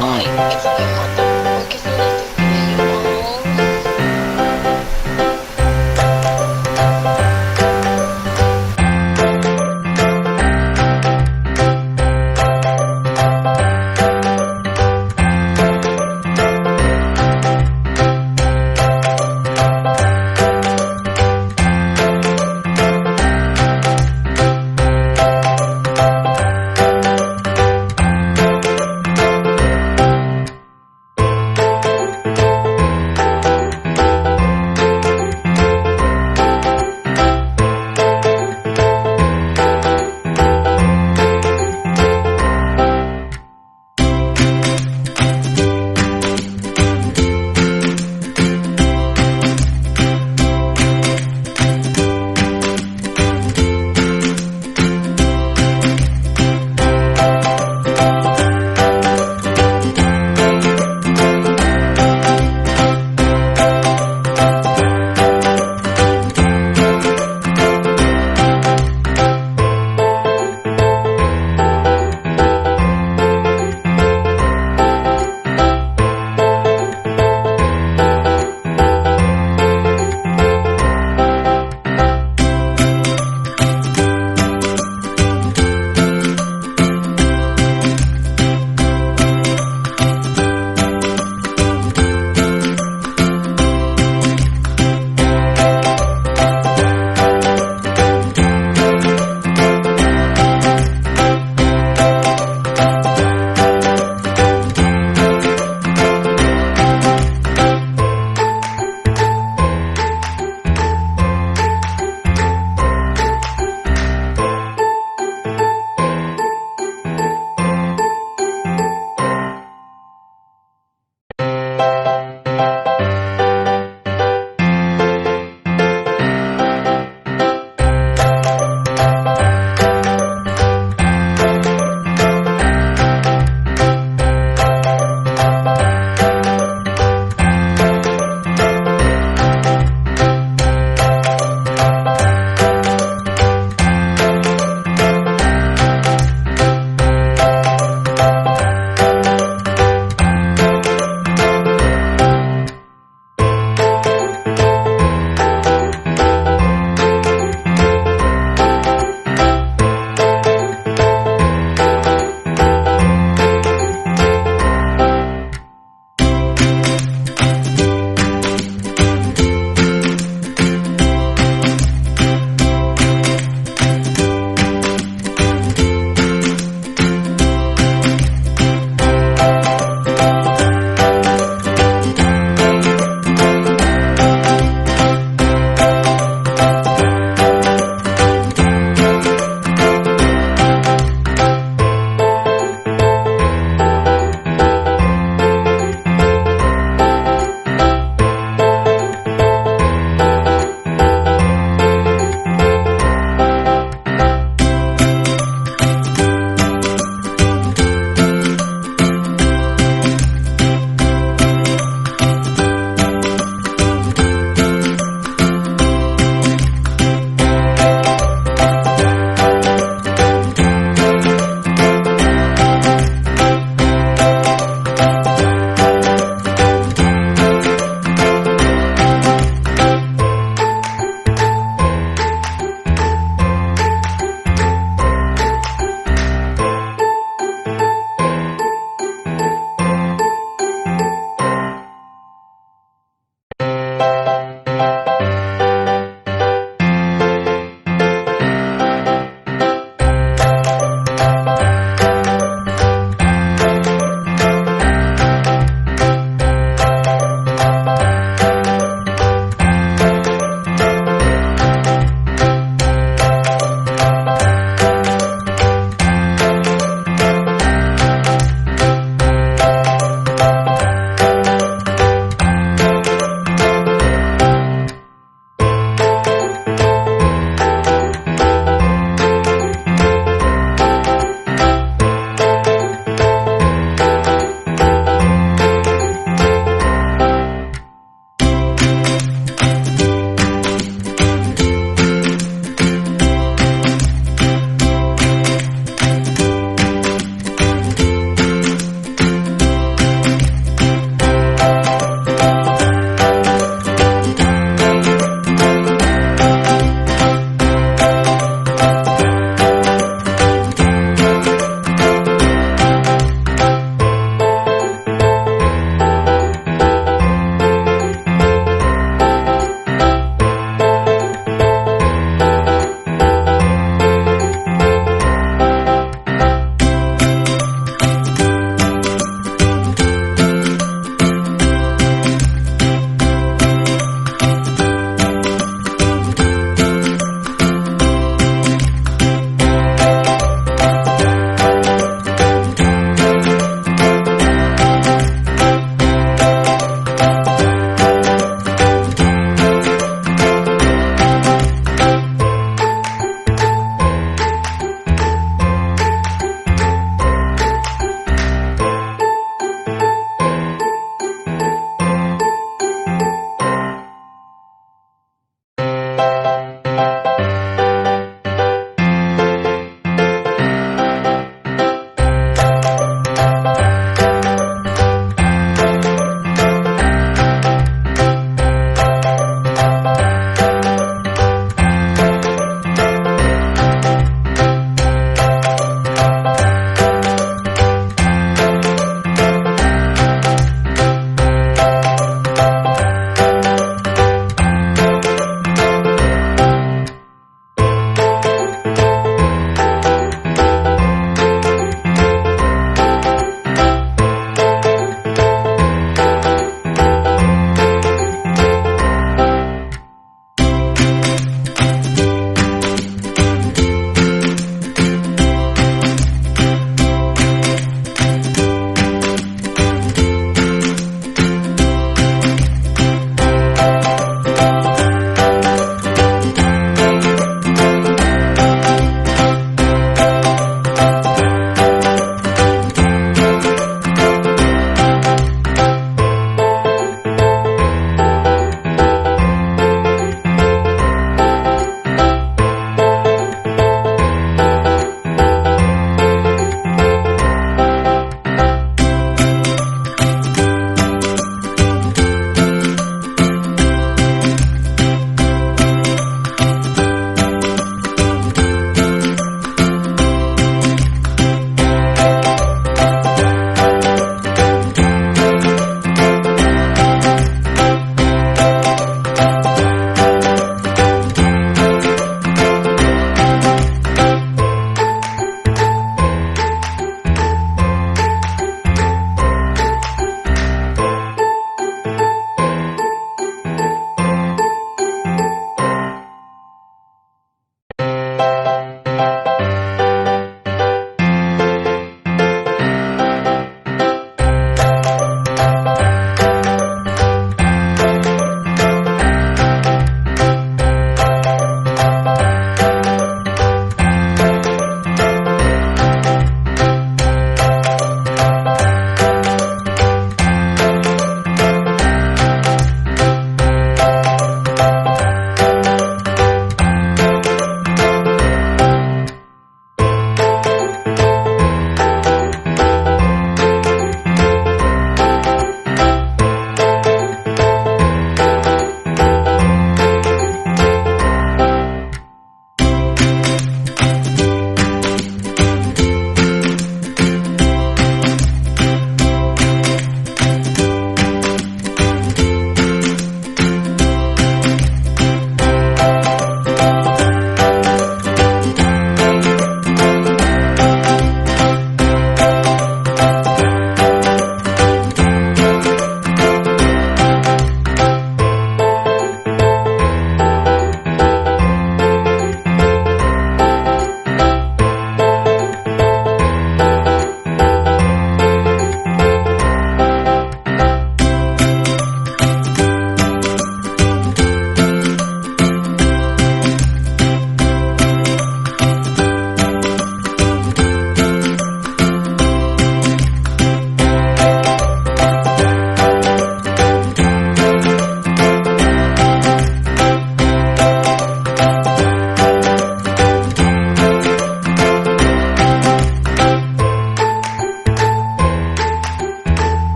Ay, eso me mata. ¿Por qué son estos videos?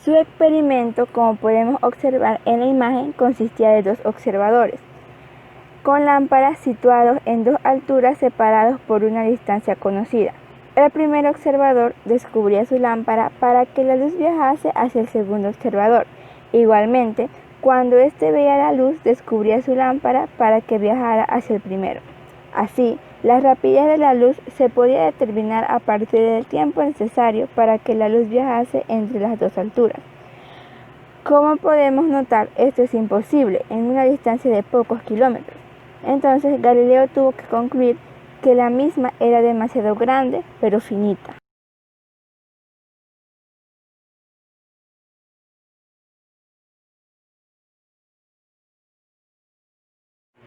Su experimento, como podemos observar en la imagen, consistía de 2 observadores, con lámparas situados en 2 alturas separados por una distancia conocida. El primer observador descubría su lámpara para que la luz viajase hacia el segundo observador. Igualmente, cuando éste veía la luz, descubría su lámpara para que viajara hacia el primero. Así, la rapidez de la luz se podía determinar a partir del tiempo necesario para que la luz viajase entre las 2 alturas. Como podemos notar, esto es imposible en una distancia de pocos kilómetros. Entonces Galileo tuvo que concluir que la misma era demasiado grande, pero finita.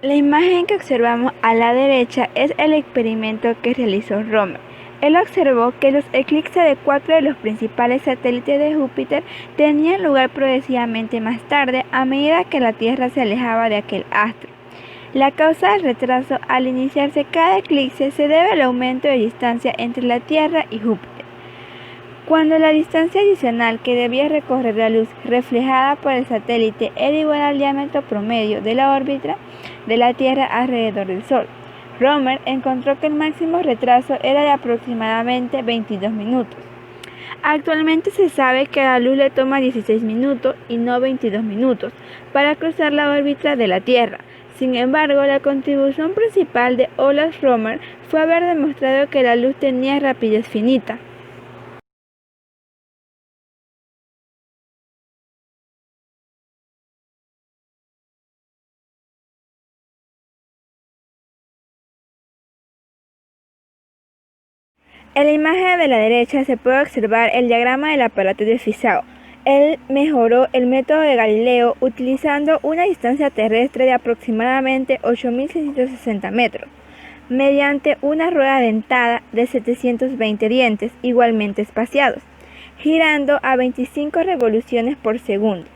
La imagen que observamos a la derecha es el experimento que realizó Romer. Él observó que los eclipses de 4 de los principales satélites de Júpiter tenían lugar progresivamente más tarde a medida que la Tierra se alejaba de aquel astro. La causa del retraso al iniciarse cada eclipse se debe al aumento de distancia entre la Tierra y Júpiter. Cuando la distancia adicional que debía recorrer la luz reflejada por el satélite era igual al diámetro promedio de la órbita de la Tierra alrededor del Sol, Romer encontró que el máximo retraso era de aproximadamente 22 minutos. Actualmente se sabe que a la luz le toma 16 minutos y no 22 minutos para cruzar la órbita de la Tierra. Sin embargo, la contribución principal de Olaus Romer fue haber demostrado que la luz tenía rapidez finita. En la imagen de la derecha se puede observar el diagrama del aparato de Fizeau. Él mejoró el método de Galileo utilizando una distancia terrestre de aproximadamente 8.660 metros, mediante una rueda dentada de 720 dientes igualmente espaciados, girando a 25 revoluciones por segundo.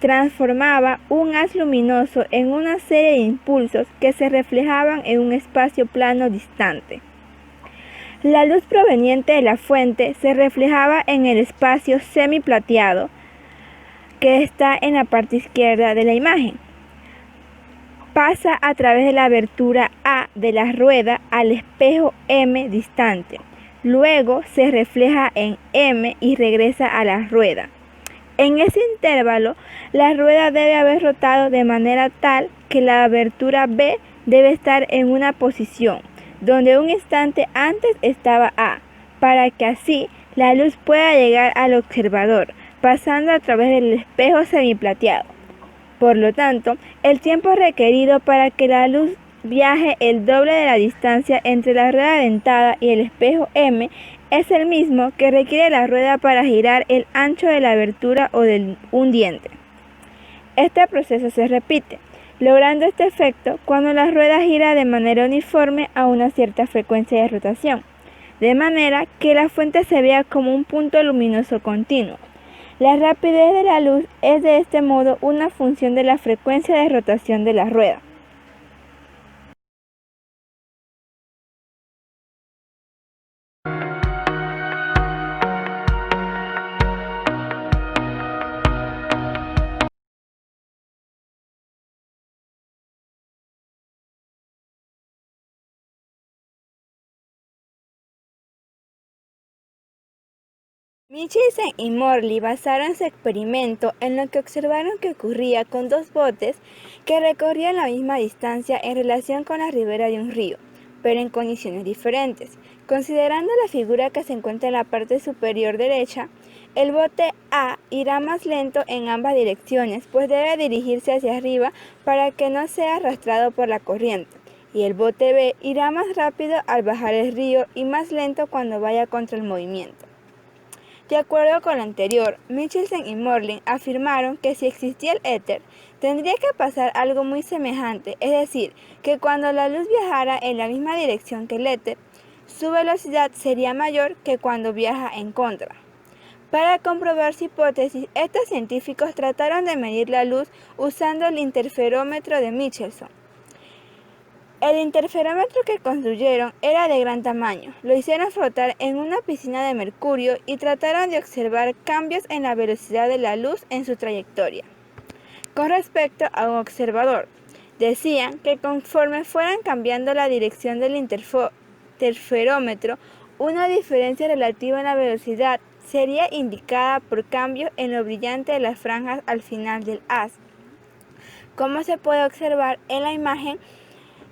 Transformaba un haz luminoso en una serie de impulsos que se reflejaban en un espacio plano distante. La luz proveniente de la fuente se reflejaba en el espacio semiplateado que está en la parte izquierda de la imagen. Pasa a través de la abertura A de la rueda al espejo M distante. Luego se refleja en M y regresa a la rueda. En ese intervalo, la rueda debe haber rotado de manera tal que la abertura B debe estar en una posición donde un instante antes estaba A, para que así la luz pueda llegar al observador, pasando a través del espejo semiplateado. Por lo tanto, el tiempo requerido para que la luz viaje el doble de la distancia entre la rueda dentada y el espejo M es el mismo que requiere la rueda para girar el ancho de la abertura o de un diente. Este proceso se repite, logrando este efecto cuando la rueda gira de manera uniforme a una cierta frecuencia de rotación, de manera que la fuente se vea como un punto luminoso continuo. La rapidez de la luz es de este modo una función de la frecuencia de rotación de la rueda. Michelson y Morley basaron su experimento en lo que observaron que ocurría con 2 botes que recorrían la misma distancia en relación con la ribera de un río, pero en condiciones diferentes. Considerando la figura que se encuentra en la parte superior derecha, el bote A irá más lento en ambas direcciones, pues debe dirigirse hacia arriba para que no sea arrastrado por la corriente, y el bote B irá más rápido al bajar el río y más lento cuando vaya contra el movimiento. De acuerdo con lo anterior, Michelson y Morley afirmaron que si existía el éter, tendría que pasar algo muy semejante, es decir, que cuando la luz viajara en la misma dirección que el éter, su velocidad sería mayor que cuando viaja en contra. Para comprobar su hipótesis, estos científicos trataron de medir la luz usando el interferómetro de Michelson. El interferómetro que construyeron era de gran tamaño. Lo hicieron flotar en una piscina de mercurio y trataron de observar cambios en la velocidad de la luz en su trayectoria. Con respecto a un observador, decían que conforme fueran cambiando la dirección del interferómetro, una diferencia relativa en la velocidad sería indicada por cambios en lo brillante de las franjas al final del haz, como se puede observar en la imagen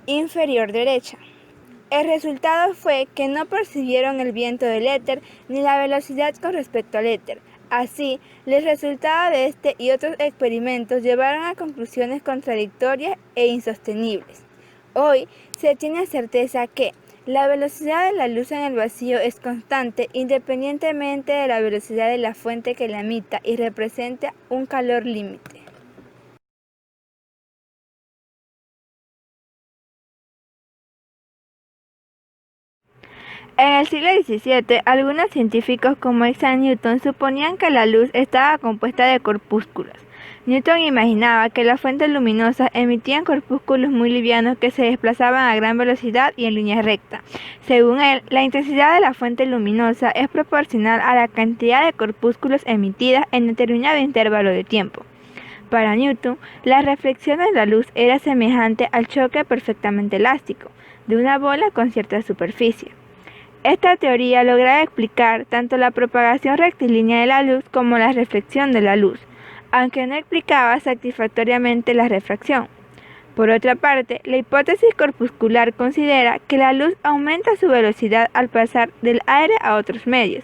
inferior derecha. El resultado fue que no percibieron el viento del éter ni la velocidad con respecto al éter. Así, el resultado de este y otros experimentos llevaron a conclusiones contradictorias e insostenibles. Hoy se tiene certeza que la velocidad de la luz en el vacío es constante independientemente de la velocidad de la fuente que la emita y representa un calor límite. En el siglo XVII, algunos científicos como Isaac Newton suponían que la luz estaba compuesta de corpúsculos. Newton imaginaba que las fuentes luminosas emitían corpúsculos muy livianos que se desplazaban a gran velocidad y en línea recta. Según él, la intensidad de la fuente luminosa es proporcional a la cantidad de corpúsculos emitidas en determinado intervalo de tiempo. Para Newton, la reflexión de la luz era semejante al choque perfectamente elástico de una bola con cierta superficie. Esta teoría lograba explicar tanto la propagación rectilínea de la luz como la reflexión de la luz, aunque no explicaba satisfactoriamente la refracción. Por otra parte, la hipótesis corpuscular considera que la luz aumenta su velocidad al pasar del aire a otros medios,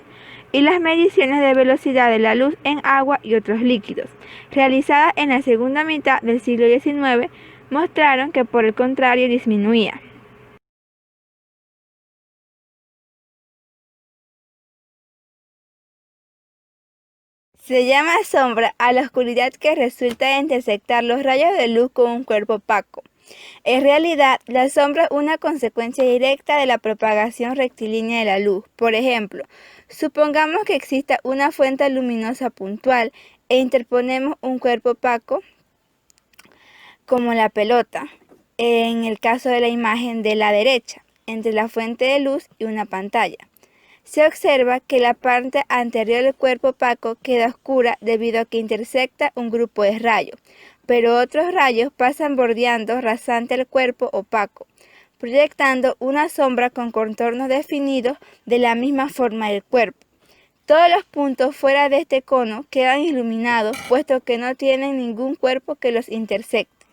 y las mediciones de velocidad de la luz en agua y otros líquidos, realizadas en la segunda mitad del siglo XIX, mostraron que por el contrario disminuía. Se llama sombra a la oscuridad que resulta de intersectar los rayos de luz con un cuerpo opaco. En realidad, la sombra es una consecuencia directa de la propagación rectilínea de la luz. Por ejemplo, supongamos que exista una fuente luminosa puntual e interponemos un cuerpo opaco como la pelota, en el caso de la imagen de la derecha, entre la fuente de luz y una pantalla. Se observa que la parte anterior del cuerpo opaco queda oscura debido a que intersecta un grupo de rayos, pero otros rayos pasan bordeando rasante el cuerpo opaco, proyectando una sombra con contornos definidos de la misma forma del cuerpo. Todos los puntos fuera de este cono quedan iluminados puesto que no tienen ningún cuerpo que los intersecte.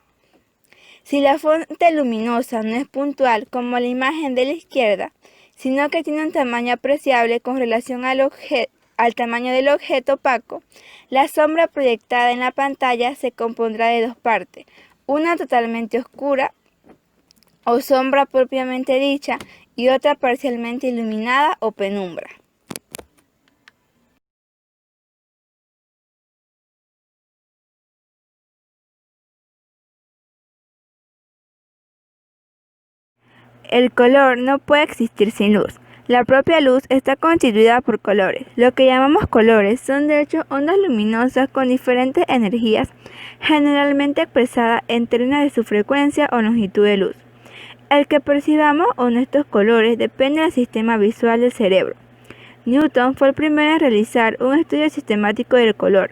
Si la fuente luminosa no es puntual como la imagen de la izquierda, sino que tiene un tamaño apreciable con relación al tamaño del objeto opaco, la sombra proyectada en la pantalla se compondrá de dos partes, una totalmente oscura o sombra propiamente dicha y otra parcialmente iluminada o penumbra. El color no puede existir sin luz. La propia luz está constituida por colores. Lo que llamamos colores son de hecho ondas luminosas con diferentes energías, generalmente expresadas en términos de su frecuencia o longitud de luz. El que percibamos o no estos colores depende del sistema visual del cerebro. Newton fue el primero en realizar un estudio sistemático del color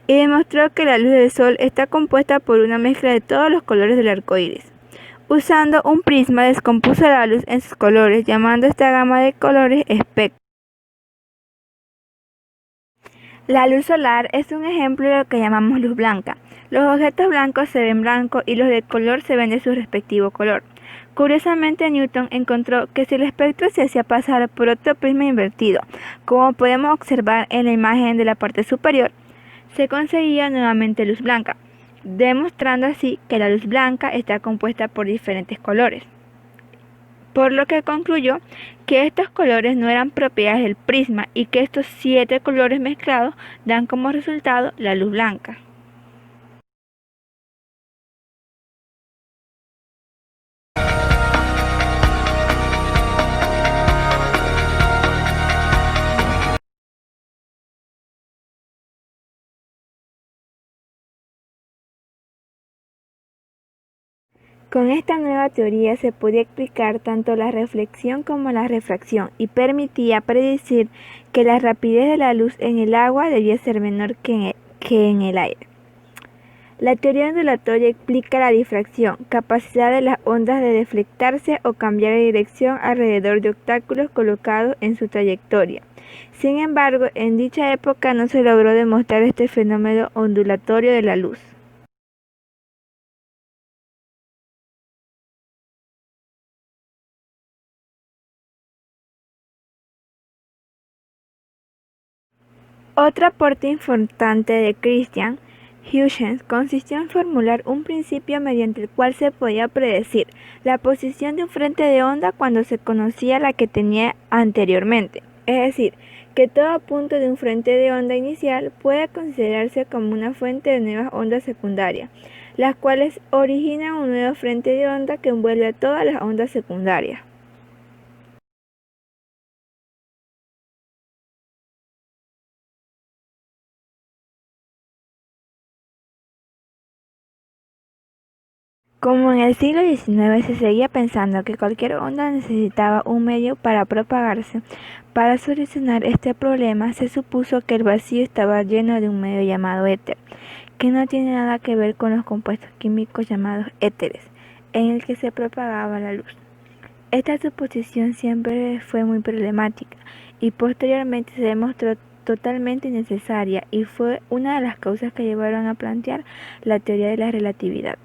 y demostró que la luz del sol está compuesta por una mezcla de todos los colores del arco iris. Usando un prisma descompuso la luz en sus colores, llamando esta gama de colores espectro. La luz solar es un ejemplo de lo que llamamos luz blanca. Los objetos blancos se ven blancos y los de color se ven de su respectivo color. Curiosamente, Newton encontró que si el espectro se hacía pasar por otro prisma invertido, como podemos observar en la imagen de la parte superior, se conseguía nuevamente luz blanca, demostrando así que la luz blanca está compuesta por diferentes colores, por lo que concluyó que estos colores no eran propiedades del prisma y que estos 7 colores mezclados dan como resultado la luz blanca. Con esta nueva teoría se podía explicar tanto la reflexión como la refracción y permitía predecir que la rapidez de la luz en el agua debía ser menor que en el aire. La teoría ondulatoria explica la difracción, capacidad de las ondas de deflectarse o cambiar de dirección alrededor de obstáculos colocados en su trayectoria. Sin embargo, en dicha época no se logró demostrar este fenómeno ondulatorio de la luz. Otro aporte importante de Christian Huygens consistió en formular un principio mediante el cual se podía predecir la posición de un frente de onda cuando se conocía la que tenía anteriormente. Es decir, que todo punto de un frente de onda inicial puede considerarse como una fuente de nuevas ondas secundarias, las cuales originan un nuevo frente de onda que envuelve a todas las ondas secundarias. Como en el siglo XIX se seguía pensando que cualquier onda necesitaba un medio para propagarse, para solucionar este problema se supuso que el vacío estaba lleno de un medio llamado éter, que no tiene nada que ver con los compuestos químicos llamados éteres, en el que se propagaba la luz. Esta suposición siempre fue muy problemática y posteriormente se demostró totalmente innecesaria y fue una de las causas que llevaron a plantear la teoría de la relatividad.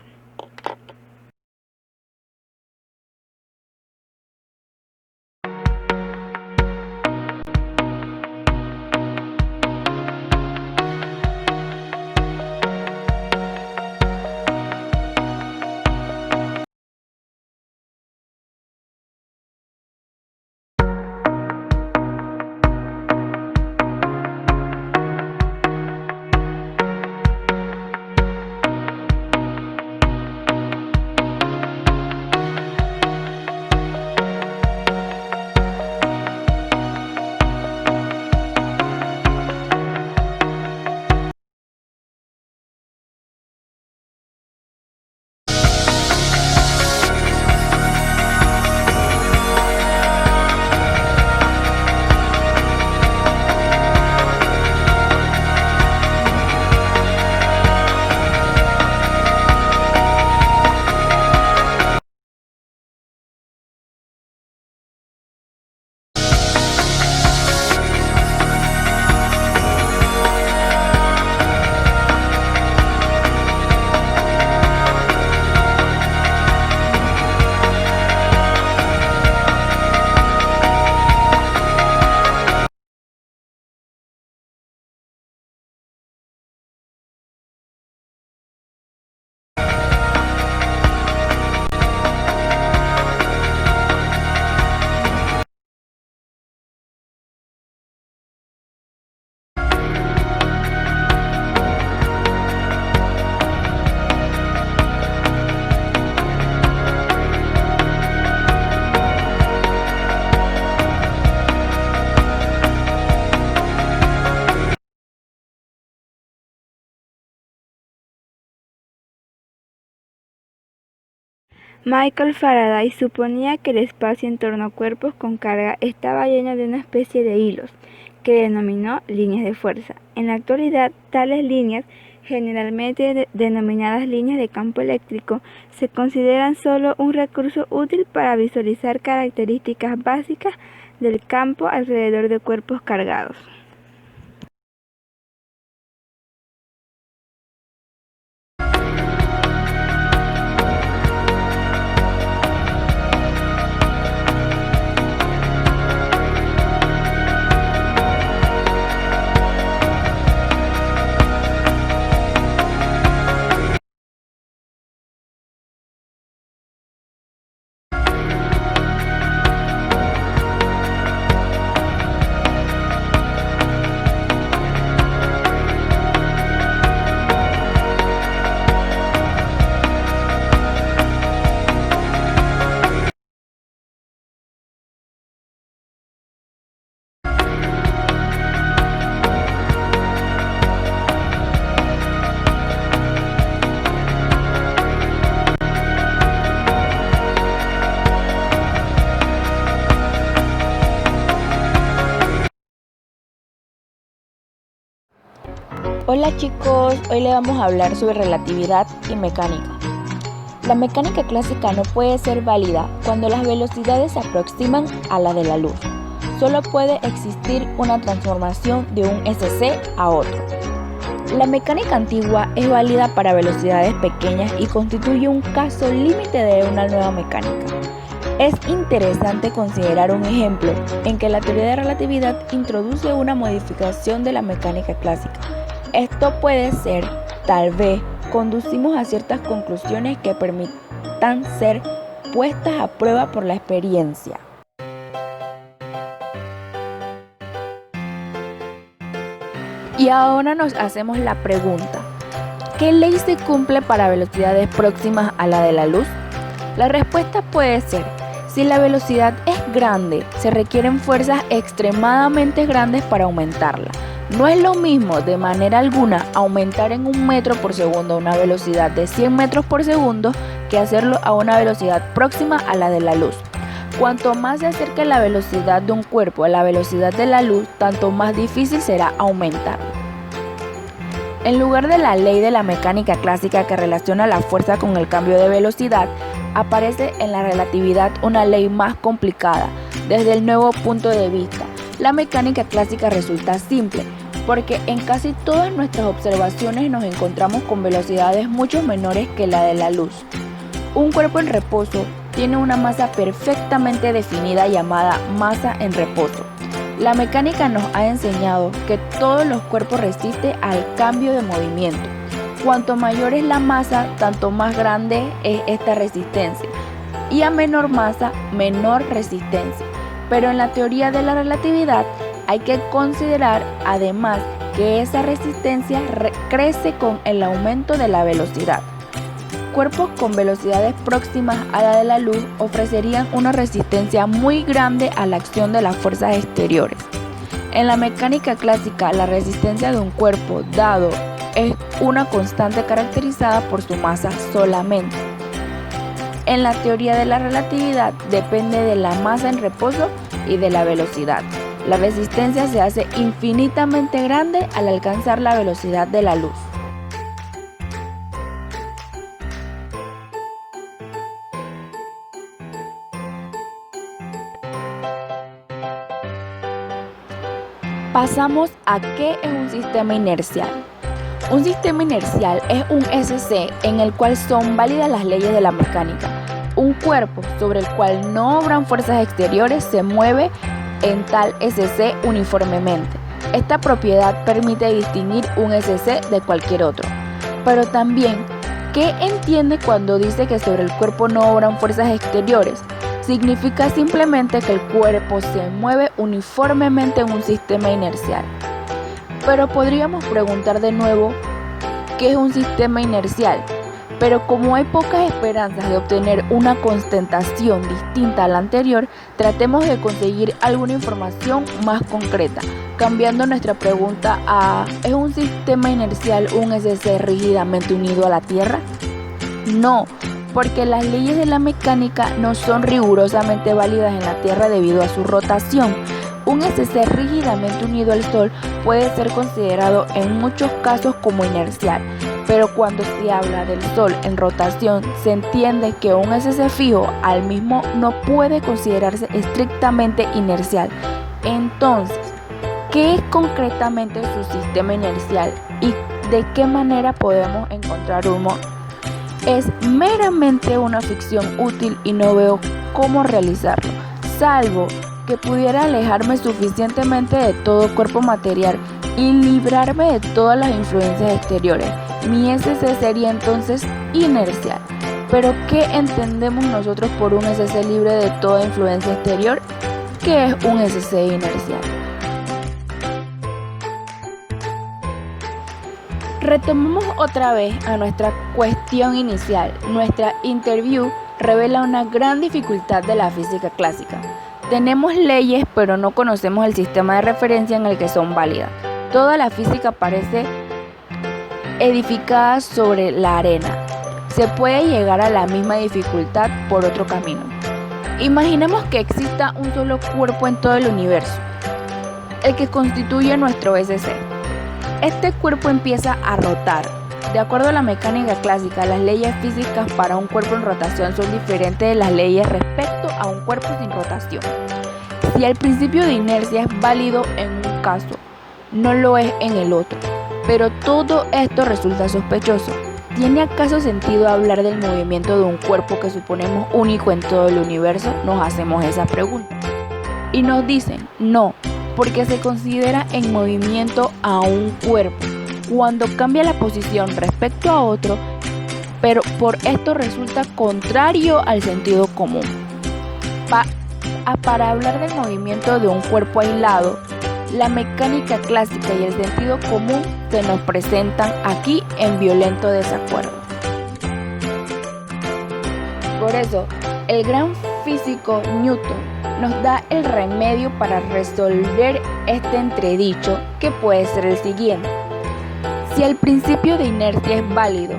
Michael Faraday suponía que el espacio en torno a cuerpos con carga estaba lleno de una especie de hilos, que denominó líneas de fuerza. En la actualidad, tales líneas, generalmente denominadas líneas de campo eléctrico, se consideran solo un recurso útil para visualizar características básicas del campo alrededor de cuerpos cargados. Hola chicos, hoy le vamos a hablar sobre relatividad y mecánica. La mecánica clásica no puede ser válida cuando las velocidades se aproximan a la de la luz. Solo puede existir una transformación de un SC a otro. La mecánica antigua es válida para velocidades pequeñas y constituye un caso límite de una nueva mecánica. Es interesante considerar un ejemplo en que la teoría de relatividad introduce una modificación de la mecánica clásica. Esto puede ser, tal vez, conducimos a ciertas conclusiones que permitan ser puestas a prueba por la experiencia. Y ahora nos hacemos la pregunta, ¿qué ley se cumple para velocidades próximas a la de la luz? La respuesta puede ser, si la velocidad es grande, se requieren fuerzas extremadamente grandes para aumentarla. No es lo mismo, de manera alguna, aumentar en 1 metro por segundo a una velocidad de 100 metros por segundo que hacerlo a una velocidad próxima a la de la luz. Cuanto más se acerque la velocidad de un cuerpo a la velocidad de la luz, tanto más difícil será aumentarlo. En lugar de la ley de la mecánica clásica que relaciona la fuerza con el cambio de velocidad, aparece en la relatividad una ley más complicada. Desde el nuevo punto de vista, la mecánica clásica resulta simple, porque en casi todas nuestras observaciones nos encontramos con velocidades mucho menores que la de la luz. Un cuerpo en reposo tiene una masa perfectamente definida llamada masa en reposo. La mecánica nos ha enseñado que todos los cuerpos resisten al cambio de movimiento. Cuanto mayor es la masa, tanto más grande es esta resistencia, y a menor masa, menor resistencia. Pero en la teoría de la relatividad hay que considerar además que esa resistencia crece con el aumento de la velocidad. Cuerpos con velocidades próximas a la de la luz ofrecerían una resistencia muy grande a la acción de las fuerzas exteriores. En la mecánica clásica, la resistencia de un cuerpo dado es una constante caracterizada por su masa solamente. En la teoría de la relatividad depende de la masa en reposo y de la velocidad. La resistencia se hace infinitamente grande al alcanzar la velocidad de la luz. Pasamos a qué es un sistema inercial. Un sistema inercial es un SC en el cual son válidas las leyes de la mecánica. Un cuerpo sobre el cual no obran fuerzas exteriores se mueve en tal SC uniformemente. Esta propiedad permite distinguir un SC de cualquier otro. Pero también, ¿qué entiende cuando dice que sobre el cuerpo no obran fuerzas exteriores? Significa simplemente que el cuerpo se mueve uniformemente en un sistema inercial. Pero podríamos preguntar de nuevo, ¿qué es un sistema inercial? Pero como hay pocas esperanzas de obtener una constatación distinta a la anterior, tratemos de conseguir alguna información más concreta, cambiando nuestra pregunta a ¿es un sistema inercial un SC rígidamente unido a la Tierra? No, porque las leyes de la mecánica no son rigurosamente válidas en la Tierra debido a su rotación. Un SC rígidamente unido al Sol puede ser considerado en muchos casos como inercial, pero cuando se habla del Sol en rotación, se entiende que un SC fijo al mismo no puede considerarse estrictamente inercial. Entonces, ¿qué es concretamente su sistema inercial y de qué manera podemos encontrar uno? Es meramente una ficción útil y no veo cómo realizarlo, salvo que pudiera alejarme suficientemente de todo cuerpo material y librarme de todas las influencias exteriores. Mi SC sería entonces inercial. ¿Pero qué entendemos nosotros por un SC libre de toda influencia exterior? ¿Qué es un SC inercial? Retomamos otra vez a nuestra cuestión inicial. Nuestra interview revela una gran dificultad de la física clásica. Tenemos leyes, pero no conocemos el sistema de referencia en el que son válidas. Toda la física parece edificada sobre la arena. Se puede llegar a la misma dificultad por otro camino. Imaginemos que exista un solo cuerpo en todo el universo, el que constituye nuestro SC. Este cuerpo empieza a rotar. De acuerdo a la mecánica clásica, las leyes físicas para un cuerpo en rotación son diferentes de las leyes respecto a un cuerpo sin rotación. Si el principio de inercia es válido en un caso, no lo es en el otro, pero todo esto resulta sospechoso. ¿Tiene acaso sentido hablar del movimiento de un cuerpo que suponemos único en todo el universo? Nos hacemos esa pregunta. Y nos dicen, no, porque se considera en movimiento a un cuerpo cuando cambia la posición respecto a otro, pero por esto resulta contrario al sentido común. Para hablar del movimiento de un cuerpo aislado, la mecánica clásica y el sentido común se nos presentan aquí en violento desacuerdo. Por eso, el gran físico Newton nos da el remedio para resolver este entredicho, que puede ser el siguiente. Si el principio de inercia es válido,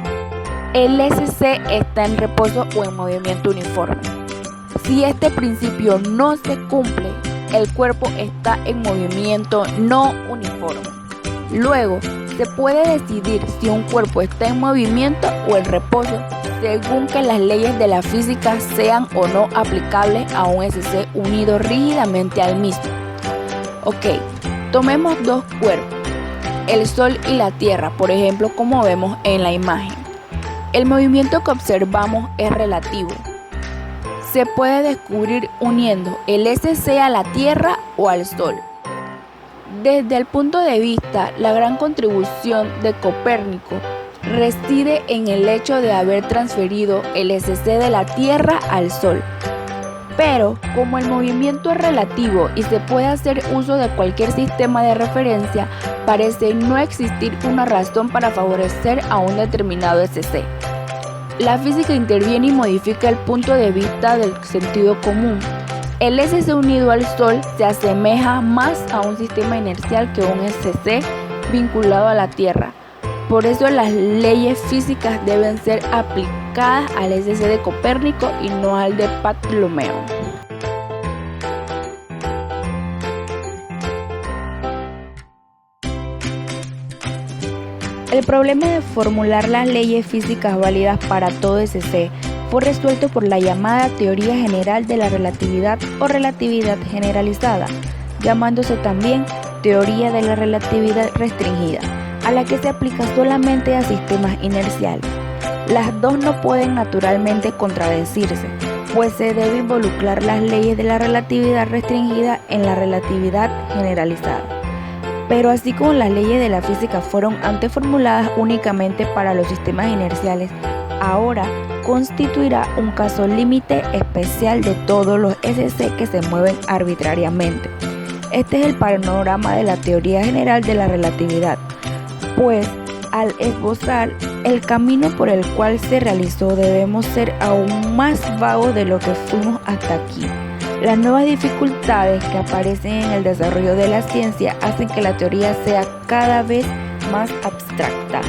el SC está en reposo o en movimiento uniforme. Si este principio no se cumple, el cuerpo está en movimiento no uniforme. Luego, se puede decidir si un cuerpo está en movimiento o en reposo según que las leyes de la física sean o no aplicables a un SC unido rígidamente al mismo. Ok, tomemos dos cuerpos, el Sol y la Tierra, por ejemplo, como vemos en la imagen. El movimiento que observamos es relativo. Se puede descubrir uniendo el SC a la Tierra o al Sol. Desde el punto de vista, la gran contribución de Copérnico reside en el hecho de haber transferido el SC de la Tierra al Sol. Pero, como el movimiento es relativo y se puede hacer uso de cualquier sistema de referencia, parece no existir una razón para favorecer a un determinado SC. La física interviene y modifica el punto de vista del sentido común. El SC unido al Sol se asemeja más a un sistema inercial que un SC vinculado a la Tierra. Por eso las leyes físicas deben ser aplicadas al SC de Copérnico y no al de Ptolomeo. El problema de formular las leyes físicas válidas para todo SC fue resuelto por la llamada teoría general de la relatividad o relatividad generalizada, llamándose también teoría de la relatividad restringida, a la que se aplica solamente a sistemas inerciales. Las dos no pueden naturalmente contradecirse, pues se debe involucrar las leyes de la relatividad restringida en la relatividad generalizada. Pero así como las leyes de la física fueron antes formuladas únicamente para los sistemas inerciales, ahora constituirá un caso límite especial de todos los SC que se mueven arbitrariamente. Este es el panorama de la teoría general de la relatividad, pues al esbozar el camino por el cual se realizó debemos ser aún más vagos de lo que fuimos hasta aquí. Las nuevas dificultades que aparecen en el desarrollo de la ciencia hacen que la teoría sea cada vez más abstracta.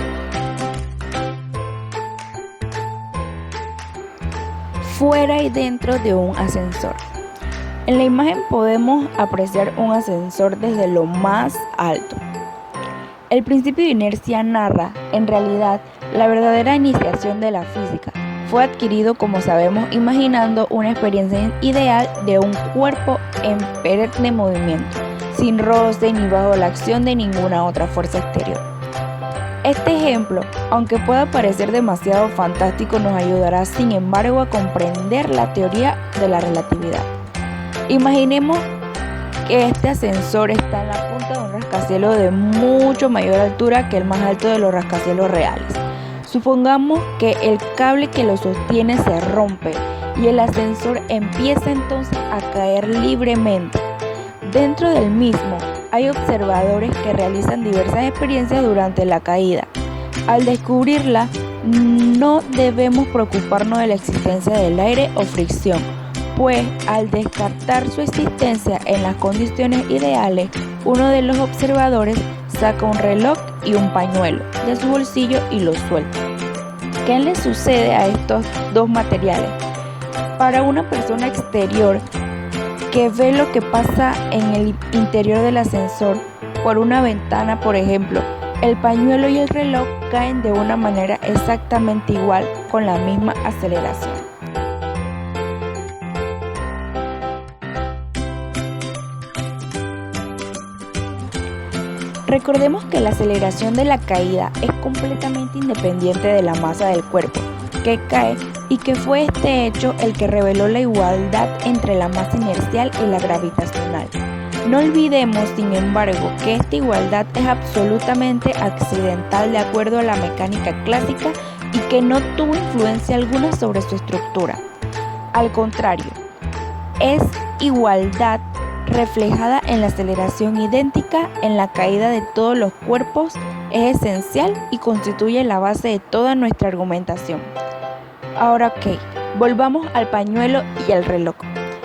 Fuera y dentro de un ascensor. En la imagen podemos apreciar un ascensor desde lo más alto. El principio de inercia narra, en realidad, la verdadera iniciación de la física. Fue adquirido, como sabemos, imaginando una experiencia ideal de un cuerpo en perenne movimiento, sin roce ni bajo la acción de ninguna otra fuerza exterior. Este ejemplo, aunque pueda parecer demasiado fantástico, nos ayudará sin embargo a comprender la teoría de la relatividad. Imaginemos que este ascensor está en la punta de un rascacielos de mucho mayor altura que el más alto de los rascacielos reales. Supongamos que el cable que lo sostiene se rompe y el ascensor empieza entonces a caer libremente. Dentro del mismo hay observadores que realizan diversas experiencias durante la caída. Al descubrirla, no debemos preocuparnos de la existencia del aire o fricción, pues al descartar su existencia en las condiciones ideales, uno de los observadores saca un reloj y un pañuelo de su bolsillo y lo suelta. ¿Qué le sucede a estos dos materiales? Para una persona exterior que ve lo que pasa en el interior del ascensor por una ventana, por ejemplo, el pañuelo y el reloj caen de una manera exactamente igual con la misma aceleración. Recordemos que la aceleración de la caída es completamente independiente de la masa del cuerpo que cae y que fue este hecho el que reveló la igualdad entre la masa inercial y la gravitacional. No olvidemos, sin embargo, que esta igualdad es absolutamente accidental de acuerdo a la mecánica clásica y que no tuvo influencia alguna sobre su estructura. Al contrario, es igualdad reflejada en la aceleración idéntica en la caída de todos los cuerpos, es esencial y constituye la base de toda nuestra argumentación. Ahora volvamos al pañuelo y al reloj,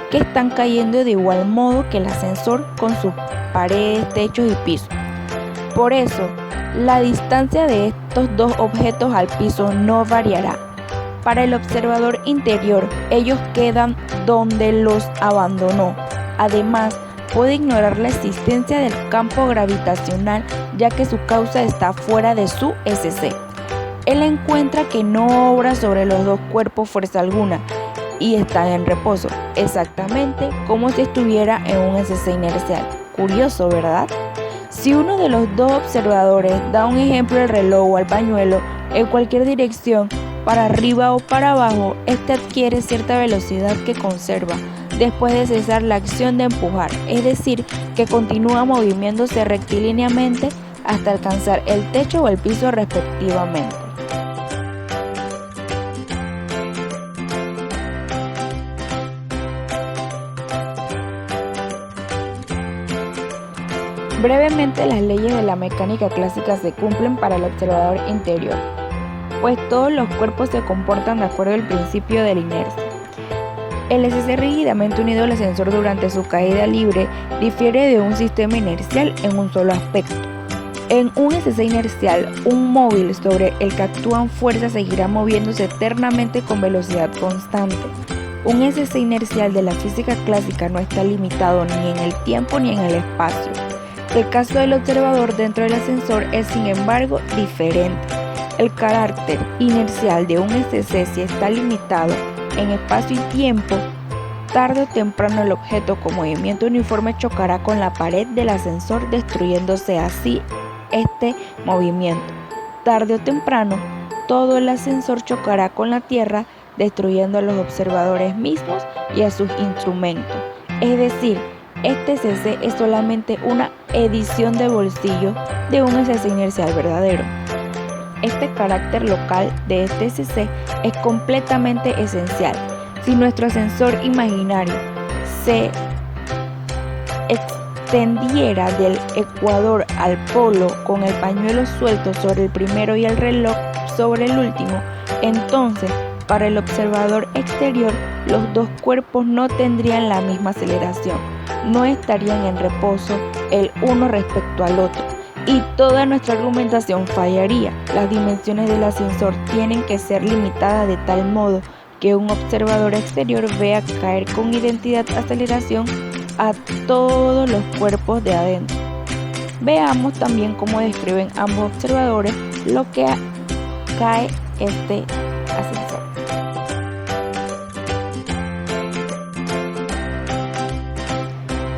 que están cayendo de igual modo que el ascensor con sus paredes, techos y piso. Por eso, la distancia de estos dos objetos al piso no variará. Para el observador interior, ellos quedan donde los abandonó. Además, puede ignorar la existencia del campo gravitacional ya que su causa está fuera de su SC. Él encuentra que no obra sobre los dos cuerpos fuerza alguna y están en reposo, exactamente como si estuviera en un SC inercial. Curioso, ¿verdad? Si uno de los dos observadores da un ejemplo al reloj o al pañuelo en cualquier dirección, para arriba o para abajo, este adquiere cierta velocidad que conserva después de cesar la acción de empujar, es decir, que continúa moviéndose rectilíneamente hasta alcanzar el techo o el piso respectivamente. Brevemente, las leyes de la mecánica clásica se cumplen para el observador interior, pues todos los cuerpos se comportan de acuerdo al principio de la inercia. El SC rígidamente unido al ascensor durante su caída libre difiere de un sistema inercial en un solo aspecto. En un SC inercial, un móvil sobre el que actúan fuerzas seguirá moviéndose eternamente con velocidad constante. Un SC inercial de la física clásica no está limitado ni en el tiempo ni en el espacio. El caso del observador dentro del ascensor es, sin embargo, diferente. El carácter inercial de un SC, si está limitado en espacio y tiempo, tarde o temprano el objeto con movimiento uniforme chocará con la pared del ascensor, destruyéndose así este movimiento. Tarde o temprano, todo el ascensor chocará con la tierra, destruyendo a los observadores mismos y a sus instrumentos. Es decir, este SC es solamente una edición de bolsillo de un SC inercial verdadero. Este carácter local de este SC es completamente esencial. Si nuestro ascensor imaginario se extendiera del ecuador al polo con el pañuelo suelto sobre el primero y el reloj sobre el último, entonces para el observador exterior los dos cuerpos no tendrían la misma aceleración, no estarían en reposo el uno respecto al otro y toda nuestra argumentación fallaría. Las dimensiones del ascensor tienen que ser limitadas de tal modo que un observador exterior vea caer con idéntica aceleración a todos los cuerpos de adentro. Veamos también cómo describen ambos observadores lo que cae este ascensor.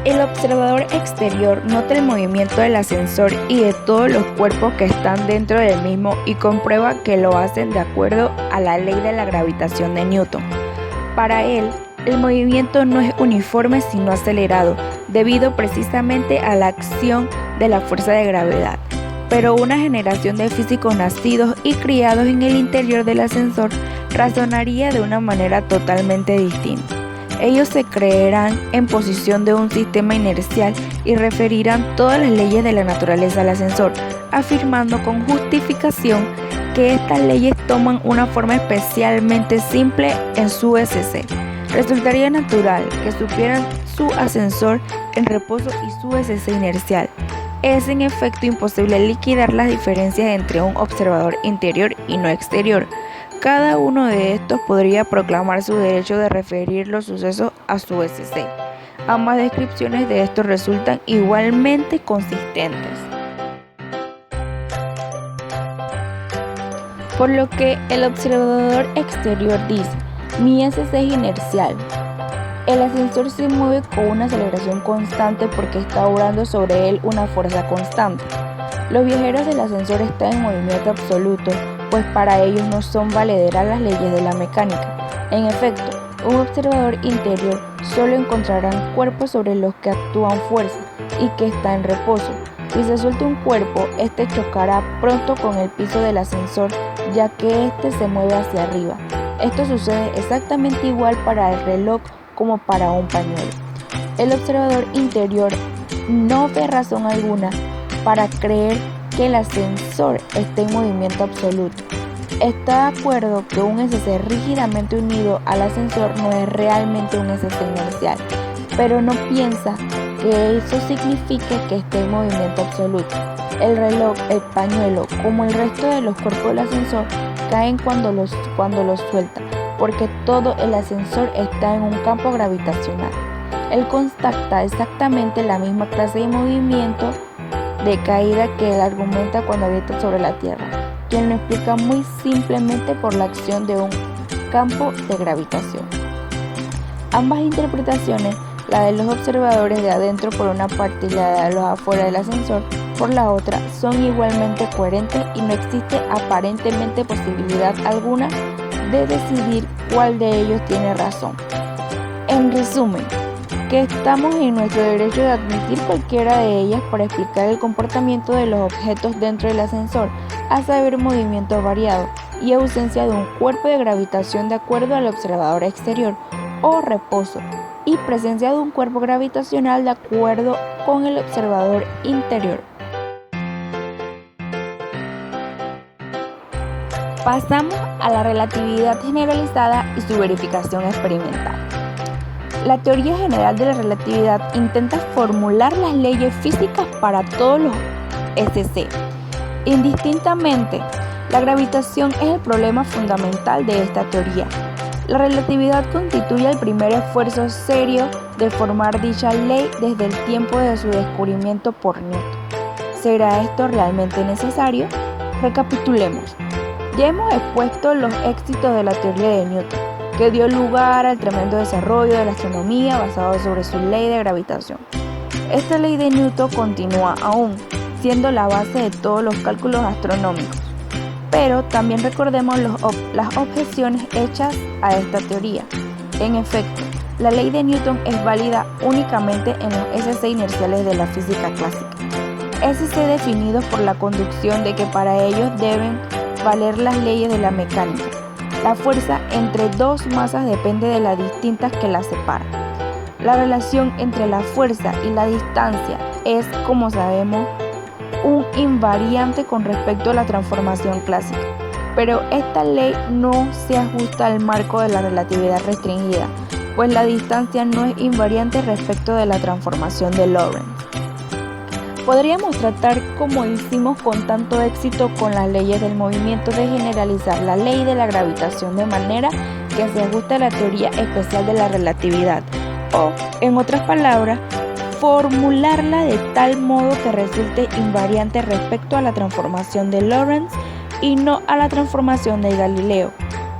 El observador exterior nota el movimiento del ascensor y de todos los cuerpos que están dentro del mismo y comprueba que lo hacen de acuerdo a la ley de la gravitación de Newton. Para él, el movimiento no es uniforme sino acelerado, debido precisamente a la acción de la fuerza de gravedad. Pero una generación de físicos nacidos y criados en el interior del ascensor razonaría de una manera totalmente distinta. Ellos se creerán en posición de un sistema inercial y referirán todas las leyes de la naturaleza al ascensor, afirmando con justificación que estas leyes toman una forma especialmente simple en su SC. Resultaría natural que supieran su ascensor en reposo y su SC inercial. Es en efecto imposible liquidar las diferencias entre un observador interior y no exterior. Cada uno de estos podría proclamar su derecho de referir los sucesos a su SC. Ambas descripciones de estos resultan igualmente consistentes. por lo que el observador exterior dice: mi SC es inercial. El ascensor se mueve con una aceleración constante porque está obrando sobre él una fuerza constante. Los viajeros del ascensor están en movimiento absoluto, pues para ellos no son valederas las leyes de la mecánica. En efecto, un observador interior solo encontrará cuerpos sobre los que actúan fuerza y que está en reposo. Si se suelta un cuerpo, este chocará pronto con el piso del ascensor, ya que este se mueve hacia arriba. Esto sucede exactamente igual para el reloj como para un pañuelo. El observador interior no ve razón alguna para creer que el ascensor esté en movimiento absoluto. Está de acuerdo que un SC rígidamente unido al ascensor no es realmente un SC inercial, pero no piensa que eso signifique que esté en movimiento absoluto. El reloj, el pañuelo, como el resto de los cuerpos del ascensor, caen cuando los suelta, porque todo el ascensor está en un campo gravitacional. Él constata exactamente la misma clase de movimiento de caída que él argumenta cuando avienta sobre la Tierra, quien lo explica muy simplemente por la acción de un campo de gravitación. Ambas interpretaciones, la de los observadores de adentro por una parte y la de los afuera del ascensor por la otra, son igualmente coherentes y no existe aparentemente posibilidad alguna de decidir cuál de ellos tiene razón. En resumen, que estamos en nuestro derecho de admitir cualquiera de ellas para explicar el comportamiento de los objetos dentro del ascensor, a saber movimiento variado y ausencia de un cuerpo de gravitación de acuerdo al observador exterior o reposo, y presencia de un cuerpo gravitacional de acuerdo con el observador interior. Pasamos a la relatividad generalizada y su verificación experimental. La teoría general de la relatividad intenta formular las leyes físicas para todos los SC. Indistintamente, la gravitación es el problema fundamental de esta teoría. La relatividad constituye el primer esfuerzo serio de formar dicha ley desde el tiempo de su descubrimiento por Newton. ¿Será esto realmente necesario? Recapitulemos. Ya hemos expuesto los éxitos de la teoría de Newton, que dio lugar al tremendo desarrollo de la astronomía basado sobre su ley de gravitación. Esta ley de Newton continúa aún, siendo la base de todos los cálculos astronómicos. Pero también recordemos las objeciones hechas a esta teoría. En efecto, la ley de Newton es válida únicamente en los SC inerciales de la física clásica. SC definidos por la conducción de que para ellos deben valer las leyes de la mecánica. La fuerza entre dos masas depende de las distintas que las separan. La relación entre la fuerza y la distancia es, como sabemos, un invariante con respecto a la transformación clásica, pero esta ley no se ajusta al marco de la relatividad restringida, pues la distancia no es invariante respecto de la transformación de Lorentz. Podríamos tratar, como hicimos con tanto éxito con las leyes del movimiento, de generalizar la ley de la gravitación de manera que se ajuste a la teoría especial de la relatividad, o, en otras palabras, formularla de tal modo que resulte invariante respecto a la transformación de Lorentz y no a la transformación de Galileo.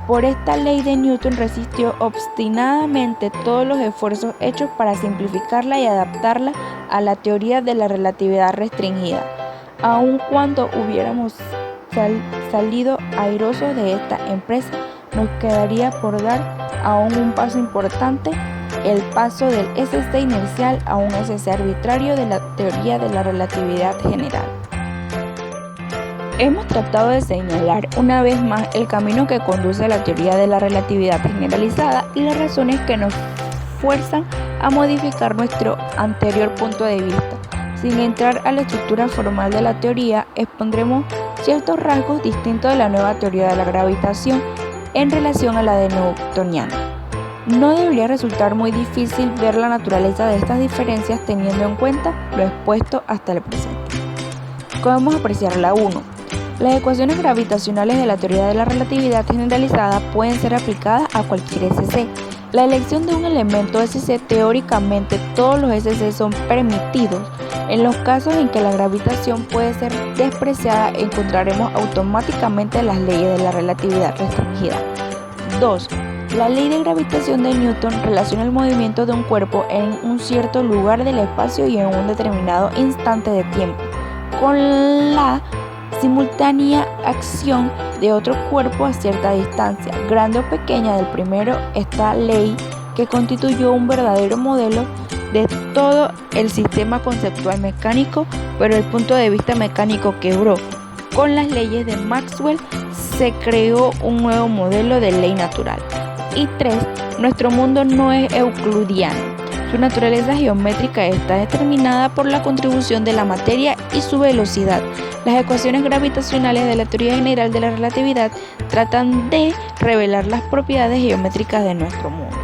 Por esta ley de Newton resistió obstinadamente todos los esfuerzos hechos para simplificarla y adaptarla a la teoría de la relatividad restringida. Aun cuando hubiéramos salido airosos de esta empresa, nos quedaría por dar aún un paso importante, el paso del SC inercial a un SC arbitrario de la teoría de la relatividad general. Hemos tratado de señalar una vez más el camino que conduce a la teoría de la relatividad generalizada y las razones que nos fuerzan a modificar nuestro anterior punto de vista. Sin entrar a la estructura formal de la teoría, expondremos ciertos rasgos distintos de la nueva teoría de la gravitación en relación a la de newtoniana. No debería resultar muy difícil ver la naturaleza de estas diferencias teniendo en cuenta lo expuesto hasta el presente. Podemos apreciar la 1. Las ecuaciones gravitacionales de la teoría de la relatividad generalizada pueden ser aplicadas a cualquier SC. La elección de un elemento SC, teóricamente todos los SC son permitidos. En los casos en que la gravitación puede ser despreciada, encontraremos automáticamente las leyes de la relatividad restringida. 2. La ley de gravitación de Newton relaciona el movimiento de un cuerpo en un cierto lugar del espacio y en un determinado instante de tiempo, con la simultánea acción de otro cuerpo a cierta distancia, grande o pequeña del primero. Esta ley, que constituyó un verdadero modelo de todo el sistema conceptual mecánico, pero el punto de vista mecánico quebró. Con las leyes de Maxwell se creó un nuevo modelo de ley natural. Y 3. Nuestro mundo no es euclidiano. Su naturaleza geométrica está determinada por la contribución de la materia y su velocidad. Las ecuaciones gravitacionales de la teoría general de la relatividad tratan de revelar las propiedades geométricas de nuestro mundo.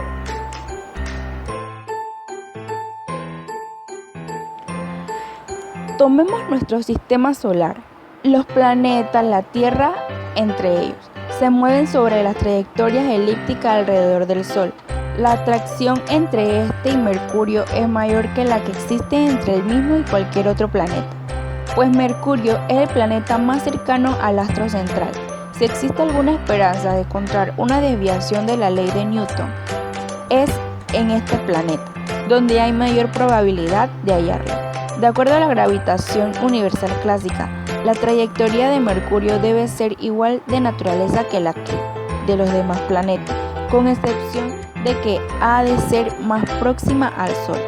Tomemos nuestro sistema solar. Los planetas, la Tierra, entre ellos, se mueven sobre las trayectorias elípticas alrededor del Sol. La atracción entre este y Mercurio es mayor que la que existe entre el mismo y cualquier otro planeta, pues Mercurio es el planeta más cercano al astro central. Si existe alguna esperanza de encontrar una desviación de la ley de Newton, es en este planeta, donde hay mayor probabilidad de hallarla. De acuerdo a la gravitación universal clásica, la trayectoria de Mercurio debe ser igual de naturaleza que la de los demás planetas, con excepción de que ha de ser más próxima al Sol.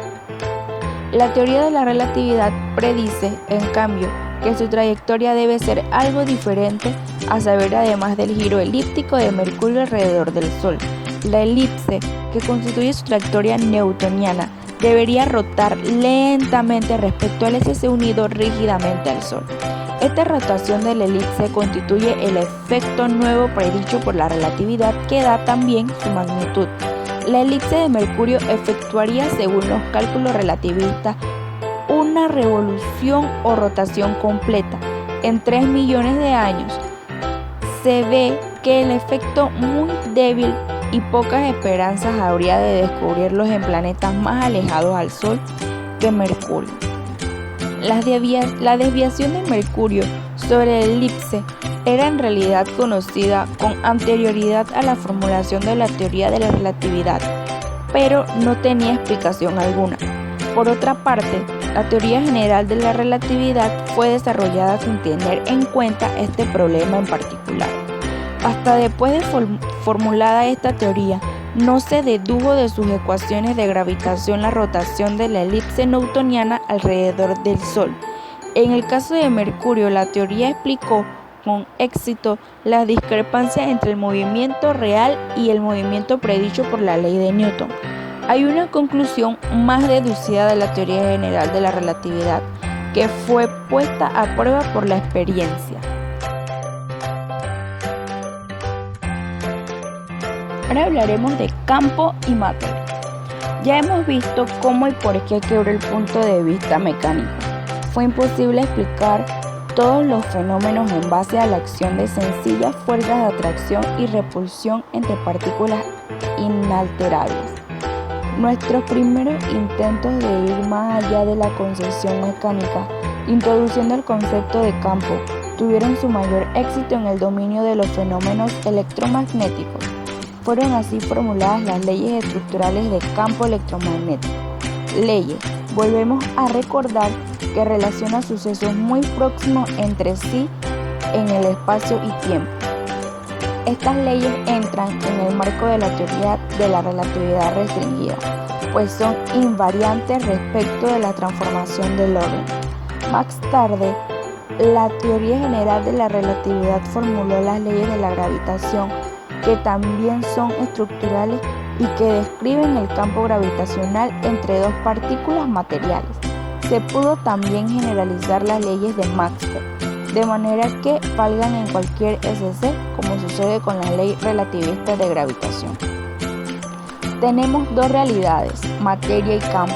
La teoría de la relatividad predice, en cambio, que su trayectoria debe ser algo diferente, a saber, además del giro elíptico de Mercurio alrededor del Sol. La elipse, que constituye su trayectoria newtoniana, debería rotar lentamente respecto al SC unido rígidamente al Sol. Esta rotación de la elipse constituye el efecto nuevo predicho por la relatividad, que da también su magnitud. La elipse de Mercurio efectuaría, según los cálculos relativistas, una revolución o rotación completa en 3 millones de años. Se ve que el efecto muy débil y pocas esperanzas habría de descubrirlos en planetas más alejados al Sol que Mercurio. La desviación de Mercurio sobre la elipse era en realidad conocida con anterioridad a la formulación de la teoría de la relatividad, pero no tenía explicación alguna. Por otra parte, la teoría general de la relatividad fue desarrollada sin tener en cuenta este problema en particular. Hasta después de formulada esta teoría, no se dedujo de sus ecuaciones de gravitación la rotación de la elipse newtoniana alrededor del Sol. En el caso de Mercurio, la teoría explicó con éxito las discrepancias entre el movimiento real y el movimiento predicho por la ley de Newton. Hay una conclusión más deducida de la teoría general de la relatividad, que fue puesta a prueba por la experiencia. Ahora hablaremos de campo y materia. Ya hemos visto cómo y por qué quebró el punto de vista mecánico. Fue imposible explicar todos los fenómenos en base a la acción de sencillas fuerzas de atracción y repulsión entre partículas inalterables. Nuestros primeros intentos de ir más allá de la concepción mecánica, introduciendo el concepto de campo, tuvieron su mayor éxito en el dominio de los fenómenos electromagnéticos. Fueron así formuladas las leyes estructurales del campo electromagnético. Leyes, volvemos a recordar, que relacionan sucesos muy próximos entre sí en el espacio y tiempo. Estas leyes entran en el marco de la teoría de la relatividad restringida, pues son invariantes respecto de la transformación del orden. Más tarde, la teoría general de la relatividad formuló las leyes de la gravitación, que también son estructurales y que describen el campo gravitacional entre dos partículas materiales. Se pudo también generalizar las leyes de Maxwell, de manera que valgan en cualquier SC, como sucede con la ley relativista de gravitación. Tenemos dos realidades, materia y campo.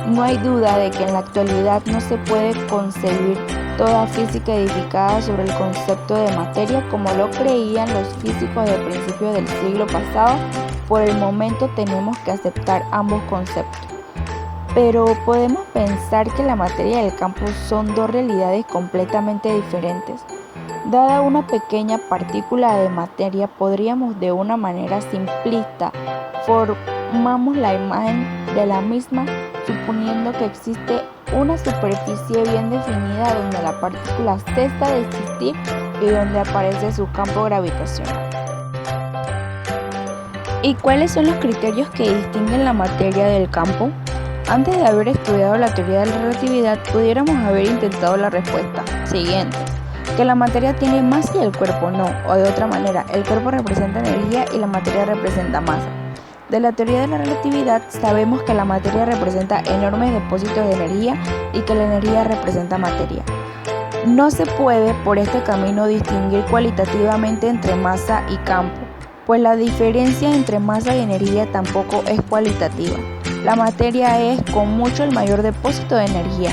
No hay duda de que en la actualidad no se puede concebir toda física edificada sobre el concepto de materia como lo creían los físicos de principios del siglo pasado por el momento tenemos que aceptar ambos conceptos. Pero podemos pensar que la materia y el campo son dos realidades completamente diferentes. Dada una pequeña partícula de materia, podríamos de una manera simplista formamos la imagen de la misma suponiendo que existe una superficie bien definida donde la partícula cesa de existir y donde aparece su campo gravitacional. ¿Y cuáles son los criterios que distinguen la materia del campo? Antes de haber estudiado la teoría de la relatividad, pudiéramos haber intentado la respuesta siguiente: que la materia tiene masa y el cuerpo no, o de otra manera, el cuerpo representa energía y la materia representa masa. De la teoría de la relatividad sabemos que la materia representa enormes depósitos de energía y que la energía representa materia. No se puede por este camino distinguir cualitativamente entre masa y campo, pues la diferencia entre masa y energía tampoco es cualitativa. La materia es con mucho el mayor depósito de energía,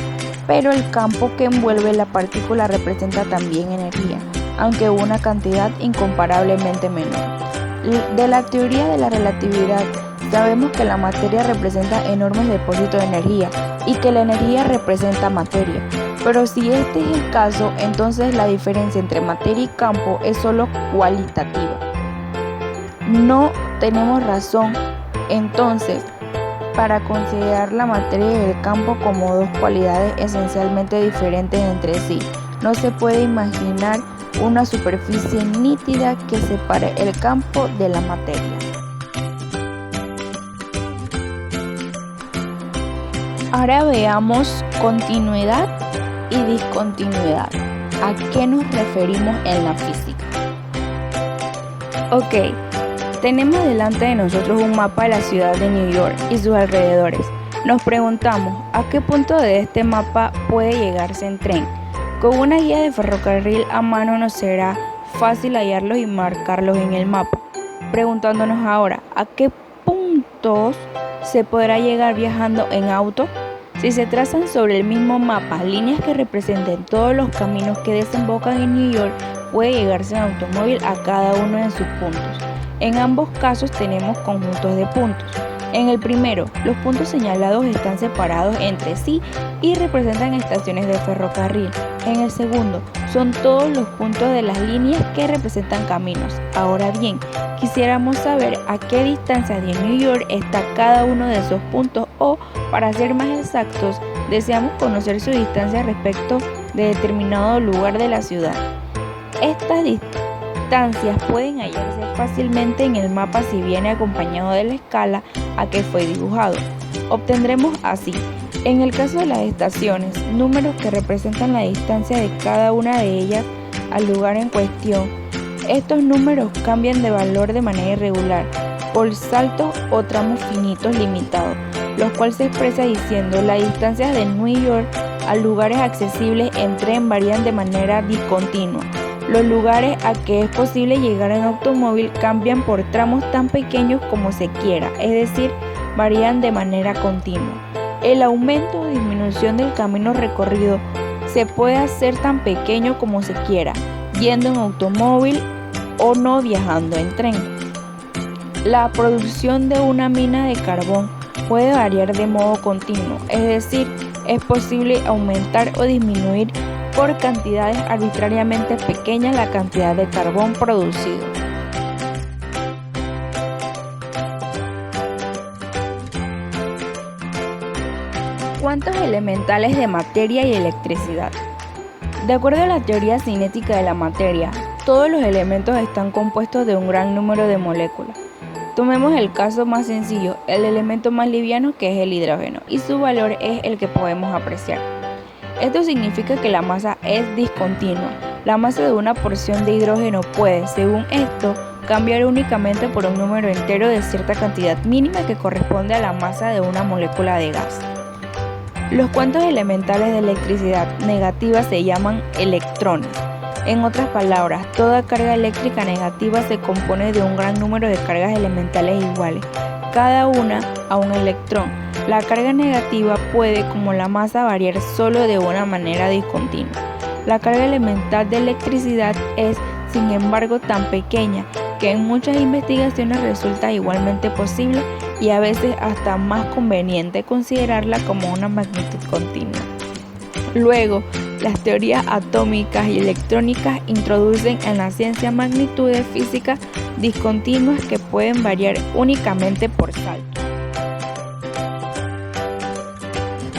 pero el campo que envuelve la partícula representa también energía, aunque una cantidad incomparablemente menor. De la teoría de la relatividad sabemos que la materia representa enormes depósitos de energía y que la energía representa materia. Pero si este es el caso, entonces la diferencia entre materia y campo es solo cualitativa. No tenemos razón, entonces, para considerar la materia y el campo como dos cualidades esencialmente diferentes entre sí. No se puede imaginar una superficie nítida que separe el campo de la materia. Ahora veamos continuidad y discontinuidad. ¿A qué nos referimos en la física? Ok, tenemos delante de nosotros un mapa de la ciudad de New York y sus alrededores. Nos preguntamos a qué punto de este mapa puede llegarse en tren. Con una guía de ferrocarril a mano nos será fácil hallarlos y marcarlos en el mapa. Preguntándonos ahora a qué puntos se podrá llegar viajando en auto. Si se trazan sobre el mismo mapa líneas que representen todos los caminos que desembocan en New York, puede llegarse en automóvil a cada uno de sus puntos. En ambos casos tenemos conjuntos de puntos. En el primero, los puntos señalados están separados entre sí y representan estaciones de ferrocarril. En el segundo, son todos los puntos de las líneas que representan caminos. Ahora bien, quisiéramos saber a qué distancia de New York está cada uno de esos puntos o, para ser más exactos, deseamos conocer su distancia respecto de determinado lugar de la ciudad. Estas distancias pueden hallarse fácilmente en el mapa si viene acompañado de la escala a que fue dibujado. Obtendremos así, en el caso de las estaciones, números que representan la distancia de cada una de ellas al lugar en cuestión. Estos números cambian de valor de manera irregular por saltos o tramos finitos limitados, los cuales se expresa diciendo las distancias de New York a lugares accesibles en tren varían de manera discontinua. Los lugares a que es posible llegar en automóvil cambian por tramos tan pequeños como se quiera, es decir, varían de manera continua. El aumento o disminución del camino recorrido se puede hacer tan pequeño como se quiera, yendo en automóvil o no viajando en tren. La producción de una mina de carbón puede variar de modo continuo, es decir, es posible aumentar o disminuir por cantidades arbitrariamente pequeñas la cantidad de carbón producido. ¿Cuántos elementales de materia y electricidad? De acuerdo a la teoría cinética de la materia, todos los elementos están compuestos de un gran número de moléculas. Tomemos el caso más sencillo, el elemento más liviano que es el hidrógeno, y su valor es el que podemos apreciar. Esto significa que la masa es discontinua. La masa de una porción de hidrógeno puede, según esto, cambiar únicamente por un número entero de cierta cantidad mínima que corresponde a la masa de una molécula de gas. Los cuantos elementales de electricidad negativa se llaman electrones. En otras palabras, toda carga eléctrica negativa se compone de un gran número de cargas elementales iguales, cada una a un electrón. La carga negativa puede, como la masa, variar solo de una manera discontinua. La carga elemental de electricidad es, sin embargo, tan pequeña que en muchas investigaciones resulta igualmente posible y a veces hasta más conveniente considerarla como una magnitud continua. Luego, las teorías atómicas y electrónicas introducen en la ciencia magnitudes físicas discontinuas que pueden variar únicamente por salto.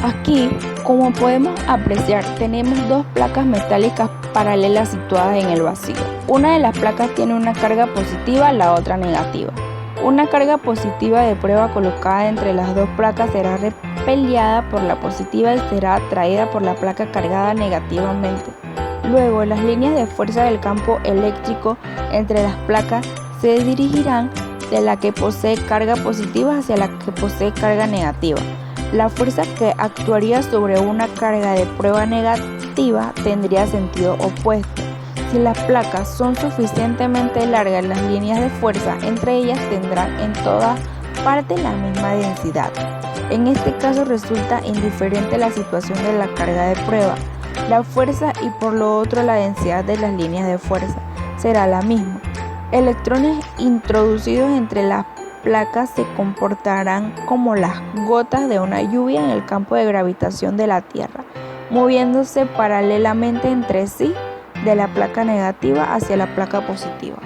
Aquí, como podemos apreciar, tenemos dos placas metálicas paralelas situadas en el vacío. Una de las placas tiene una carga positiva, la otra negativa. Una carga positiva de prueba colocada entre las dos placas será repelida por la positiva y será atraída por la placa cargada negativamente. Luego, las líneas de fuerza del campo eléctrico entre las placas se dirigirán de la que posee carga positiva hacia la que posee carga negativa. La fuerza que actuaría sobre una carga de prueba negativa tendría sentido opuesto. Si las placas son suficientemente largas, las líneas de fuerza entre ellas tendrán en todas partes la misma densidad. En este caso resulta indiferente la situación de la carga de prueba. La fuerza y por lo otro la densidad de las líneas de fuerza será la misma. Electrones introducidos entre las placas se comportarán como las gotas de una lluvia en el campo de gravitación de la Tierra, moviéndose paralelamente entre sí de la placa negativa hacia la placa positiva.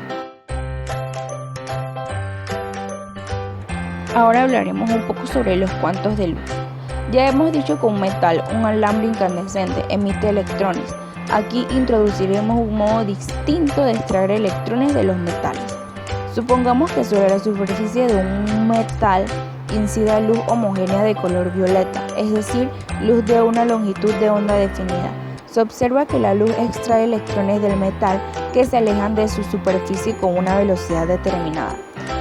Ahora hablaremos un poco sobre los cuantos de luz. Ya hemos dicho que un metal, un alambre incandescente, emite electrones. Aquí introduciremos un modo distinto de extraer electrones de los metales. Supongamos que sobre la superficie de un metal incida luz homogénea de color violeta, es decir, luz de una longitud de onda definida. Se observa que la luz extrae electrones del metal que se alejan de su superficie con una velocidad determinada.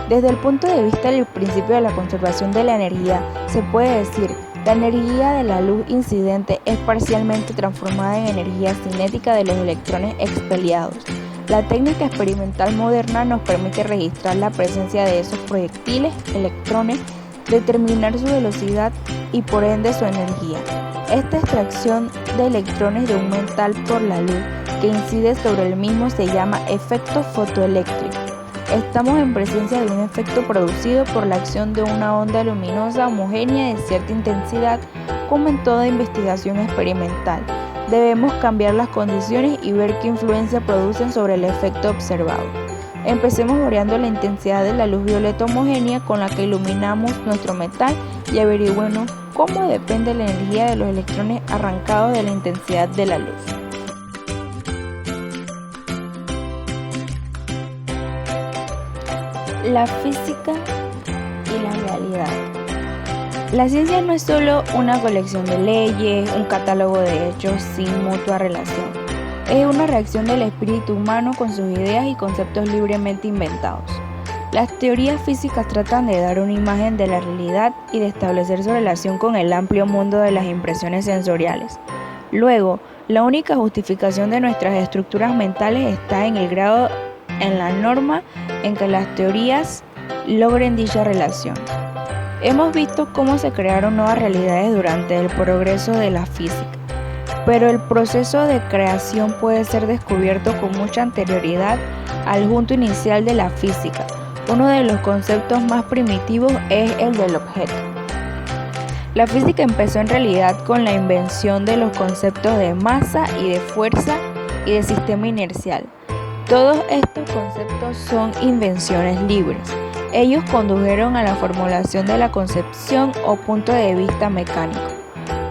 Desde el punto de vista del principio de la conservación de la energía, se puede decir la energía de la luz incidente es parcialmente transformada en energía cinética de los electrones expeliados. La técnica experimental moderna nos permite registrar la presencia de esos proyectiles, electrones, determinar su velocidad y por ende su energía. Esta extracción de electrones de un metal por la luz que incide sobre el mismo se llama efecto fotoeléctrico. Estamos en presencia de un efecto producido por la acción de una onda luminosa homogénea de cierta intensidad, como en toda investigación experimental. Debemos cambiar las condiciones y ver qué influencia producen sobre el efecto observado. Empecemos variando la intensidad de la luz violeta homogénea con la que iluminamos nuestro metal y averigüemos cómo depende la energía de los electrones arrancados de la intensidad de la luz. La física y la realidad. La ciencia no es solo una colección de leyes, un catálogo de hechos sin mutua relación. Es una reacción del espíritu humano con sus ideas y conceptos libremente inventados. Las teorías físicas tratan de dar una imagen de la realidad y de establecer su relación con el amplio mundo de las impresiones sensoriales. Luego, la única justificación de nuestras estructuras mentales está en el grado, en la norma en que las teorías logren dicha relación. Hemos visto cómo se crearon nuevas realidades durante el progreso de la física, pero el proceso de creación puede ser descubierto con mucha anterioridad al punto inicial de la física. Uno de los conceptos más primitivos es el del objeto. La física empezó en realidad con la invención de los conceptos de masa y de fuerza y de sistema inercial. Todos estos conceptos son invenciones libres. Ellos condujeron a la formulación de la concepción o punto de vista mecánico.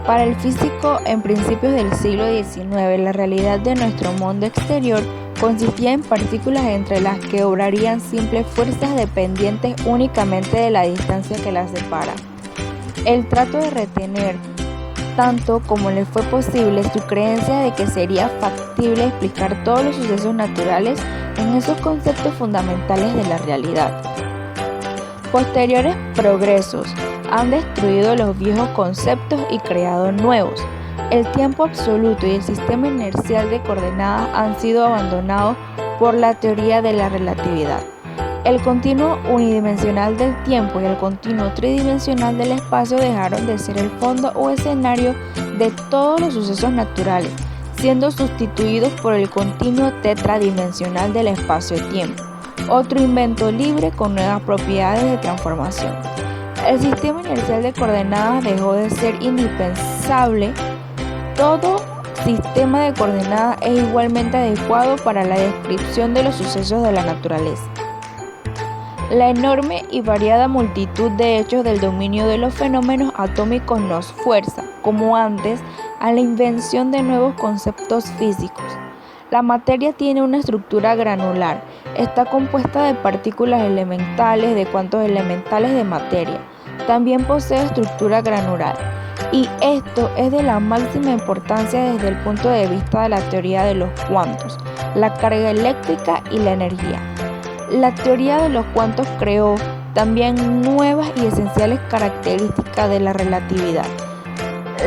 Para el físico, en principios del siglo XIX, la realidad de nuestro mundo exterior consistía en partículas entre las que obrarían simples fuerzas dependientes únicamente de la distancia que las separa. Él trató de retener, tanto como le fue posible, su creencia de que sería factible explicar todos los sucesos naturales en esos conceptos fundamentales de la realidad. Posteriores progresos han destruido los viejos conceptos y creado nuevos. El tiempo absoluto y el sistema inercial de coordenadas han sido abandonados por la teoría de la relatividad. El continuo unidimensional del tiempo y el continuo tridimensional del espacio dejaron de ser el fondo o escenario de todos los sucesos naturales, siendo sustituidos por el continuo tetradimensional del espacio-tiempo. otro invento libre con nuevas propiedades de transformación. El sistema inercial de coordenadas dejó de ser indispensable. Todo sistema de coordenadas es igualmente adecuado para la descripción de los sucesos de la naturaleza. La enorme y variada multitud de hechos del dominio de los fenómenos atómicos nos fuerza, como antes, a la invención de nuevos conceptos físicos. La materia tiene una estructura granular, está compuesta de partículas elementales, de cuantos elementales de materia. También posee estructura granular, y esto es de la máxima importancia desde el punto de vista de la teoría de los cuantos, la carga eléctrica y la energía. La teoría de los cuantos creó también nuevas y esenciales características de la relatividad.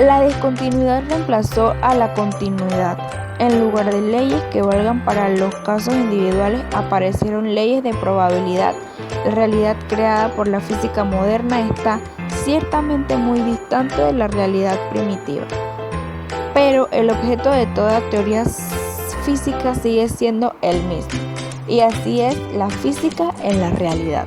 La discontinuidad reemplazó a la continuidad. En lugar de leyes que valgan para los casos individuales, aparecieron leyes de probabilidad. La realidad creada por la física moderna está ciertamente muy distante de la realidad primitiva. Pero el objeto de toda teoría física sigue siendo el mismo. Y así es la física en la realidad.